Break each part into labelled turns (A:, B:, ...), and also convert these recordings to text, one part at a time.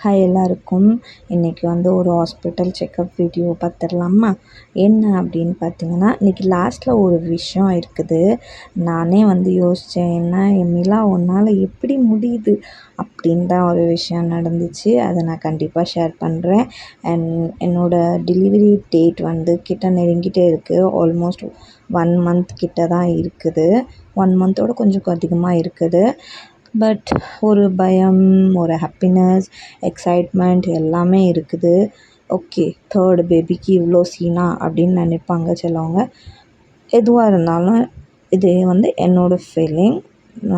A: Hi எல்லாருக்கும். இன்றைக்கி ஒரு ஹாஸ்பிட்டல் செக்கப் வீடியோ பார்த்துடலாமா? என்ன அப்படின்னு பார்த்தீங்கன்னா, இன்றைக்கி லாஸ்ட்டில் ஒரு விஷயம் இருக்குது. நானே யோசித்தேன், என்ன எம்மிலா உன்னால் எப்படி முடியுது அப்படின்னு தான் ஒரு விஷயம் நடந்துச்சு. அதை நான் கண்டிப்பாக ஷேர் பண்ணுறேன். அண்ட் என்னோடய டெலிவரி டேட் கிட்ட நெருங்கிட்டே இருக்குது. ஆல்மோஸ்ட் 1 மந்த் கிட்ட தான் இருக்குது. 1 மந்தோட கொஞ்சம் அதிகமாக இருக்குது. பட் ஒரு பயம், ஒரு ஹாப்பினஸ், எக்ஸைட்மெண்ட் எல்லாமே இருக்குது. ஓகே, 3rd பேபிக்கு இவ்வளோ சீனா அப்படின்னு நினைப்பாங்க சிலவங்க. எதுவாக இருந்தாலும் இது என்னோடய ஃபீலிங்.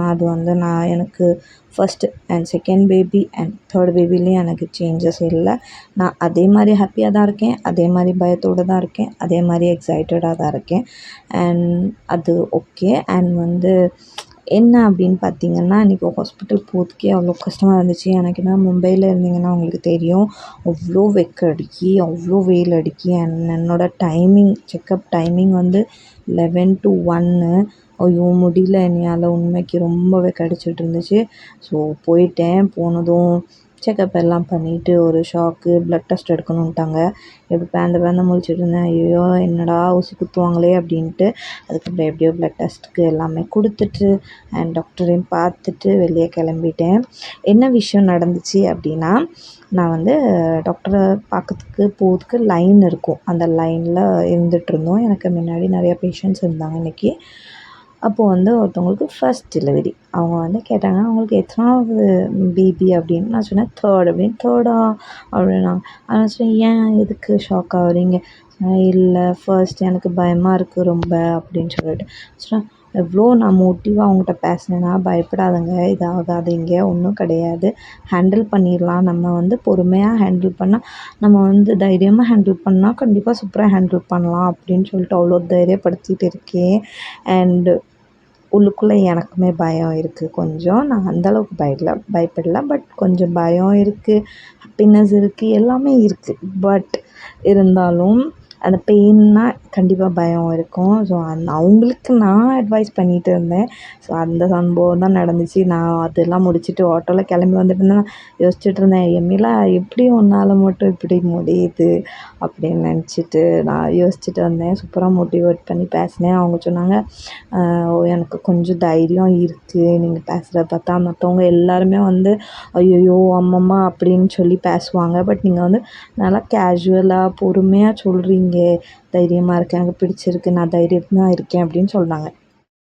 A: அது நான் எனக்கு first and 2nd baby and 3rd பேபிலையும் எனக்கு சேஞ்சஸ் இல்லை. நான் அதே மாதிரி ஹாப்பியாக தான் இருக்கேன், அதே மாதிரி பயத்தோடு தான் இருக்கேன், அதே மாதிரி எக்ஸைட்டடாக தான் இருக்கேன். அண்ட் அது ஓகே. அண்ட் என்ன அப்படின்னு பார்த்தீங்கன்னா, இன்றைக்கி ஹாஸ்பிட்டல் போகிறதுக்கே அவ்வளோ கஷ்டமாக இருந்துச்சு. எனக்கு மும்பையில் இருந்தீங்கன்னா உங்களுக்கு தெரியும், அவ்வளோ அவ்வளோ வெயில் அடிக்கி. அண்ட் என்னோடய டைமிங், செக்கப் டைமிங் 11 to 1. ஐயோ முடியல, என்னால் உண்மைக்கு ரொம்பவே கடிச்சிட்டு இருந்துச்சு. ஸோ போனதும் செக்கப் எல்லாம் பண்ணிவிட்டு ஒரு ஷாக்கு, ப்ளட் டெஸ்ட் எடுக்கணுன்ட்டாங்க. எப்படி பேந்த முழிச்சிட்டு இருந்தேன். ஐயோ என்னடா ஊசி குத்துவாங்களே அப்படின்ட்டு. அதுக்கப்புறம் எப்படியோ ப்ளட் டெஸ்ட்டுக்கு எல்லாமே கொடுத்துட்டு அண்ட் டாக்டரையும் பார்த்துட்டு வெளியே கிளம்பிட்டேன். என்ன விஷயம் நடந்துச்சு அப்படின்னா, நான் டாக்டரை போகிறதுக்கு லைன் இருக்கும். அந்த லைனில் இருந்துகிட்ருந்தோம். எனக்கு முன்னாடி நிறையா பேஷண்ட்ஸ் இருந்தாங்க இன்றைக்கி. அப்போது ஒருத்தவங்களுக்கு ஃபர்ஸ்ட் டெலிவரி. அவங்க கேட்டாங்க, அவங்களுக்கு எத்தனாவது பேபி அப்படின்னு. நான் சொன்னேன் 3rd அப்படின்னு. 3rd அப்படின்னாங்க. நான் சொன்னேன், ஏன் எதுக்கு ஷாக் ஆகுறீங்க? இல்லை ஃபர்ஸ்ட் எனக்கு பயமாக இருக்குது ரொம்ப அப்படின்னு சொல்லிட்டு சொன்னேன். எவ்வளோ நான் மோட்டிவாக அவங்ககிட்ட பேசினேன்னா, பயப்படாதங்க, இது ஆகாதீங்க, ஒன்றும் கிடையாது, ஹேண்டில் பண்ணிடலாம். நம்ம பொறுமையாக ஹேண்டில் பண்ணால், நம்ம தைரியமாக ஹேண்டில் பண்ணால் கண்டிப்பாக சூப்பராக ஹேண்டில் பண்ணலாம் அப்படின்னு சொல்லிட்டு அவ்வளோ தைரியப்படுத்திகிட்டு இருக்கேன். அண்டு உள்ளுக்குள்ளே எனக்குமே பயம் இருக்குது கொஞ்சம். நான் அந்தளவுக்கு பயப்படல. பட் கொஞ்சம் பயம் இருக்குது, ஹாப்பினஸ் இருக்குது, எல்லாமே இருக்குது. பட் இருந்தாலும் அந்த பெயின்னா கண்டிப்பாக பயம் இருக்கும். ஸோ அவங்களுக்கு நான் அட்வைஸ் பண்ணிகிட்டு இருந்தேன். ஸோ அந்த சம்பவம் தான் நடந்துச்சு. நான் அதெல்லாம் முடிச்சுட்டு ஆட்டோவில் கிளம்பி வந்துட்டு யோசிச்சுட்டு இருந்தேன், எம்மிலா எப்படி உன்னால் மட்டும் இப்படி முடியுது அப்படின்னு நினச்சிட்டு நான் யோசிச்சுட்டு வந்தேன். சூப்பராக மோட்டிவேட் பண்ணி பேசினேன். அவங்க சொன்னாங்க, எனக்கு கொஞ்சம் தைரியம் இருக்குது நீங்கள் பேசுகிறத பார்த்தா. மற்றவங்க எல்லாருமே ஐயையோ அம்மம்மா அப்படின்னு சொல்லி பேசுவாங்க. பட் நீங்கள் நல்லா கேஷுவலாக பொறுமையாக சொல்கிறீங்க, தைரியமாக இருக்கேன், எனக்கு பிடிச்சிருக்கு, நான் தைரியமாக இருக்கேன் அப்படின்னு சொன்னாங்க.